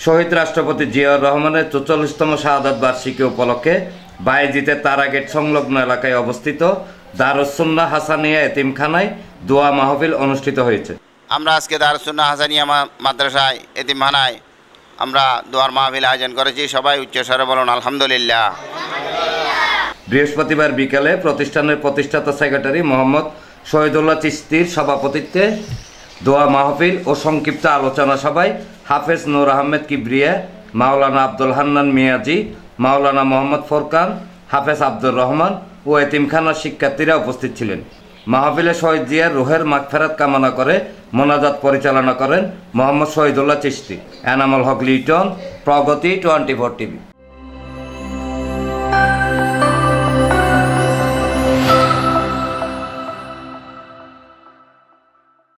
শহীদ রাষ্ট্রপতি জিয়াউর রহমানের ৪৪তম শাহাদাত বার্ষিকী উপলক্ষে বায়েজিতের তারাগেট সংলগ্ন এলাকায় অবস্থিত দারুস সুন্নাহ হাসানিয়া এতিমখানায় দোয়া মাহফিল অনুষ্ঠিত হয়েছে। আমরা আজকে দারুস সুন্নাহ হাসানিয়া মাদ্রাসায় এতিমখানায় আমরা দোয়ার মাহফিল আয়োজন করেছি। সবাই উচ্চস্বরে বলুন আলহামদুলিল্লাহ। বৃহস্পতিবার বিকেলে প্রতিষ্ঠানের প্রতিষ্ঠাতা সেক্রেটারি মোহাম্মদ শহীদুল্লাহ চিশতির সভাপতিত্বে দোয়া মাহফিল ও সংক্ষিপ্ত আলোচনা সভায় হাফেজ নূর আহমেদ কিবরিয়া, মাওলানা আব্দুল হান্নান মিয়াজি, মাওলানা মোহাম্মদ ফোরকান, হাফেজ আব্দুর রহমান ও এতিমখানার শিক্ষার্থীরা উপস্থিত ছিলেন। মাহফিলে শহীদ জিয়ার রুহের মাগফিরাত কামনা করে মোনাজাত পরিচালনা করেন মোহাম্মদ শহীদুল্লাহ চিশতি। এনামুল হক লিটন, প্রগতি 24 টিভি।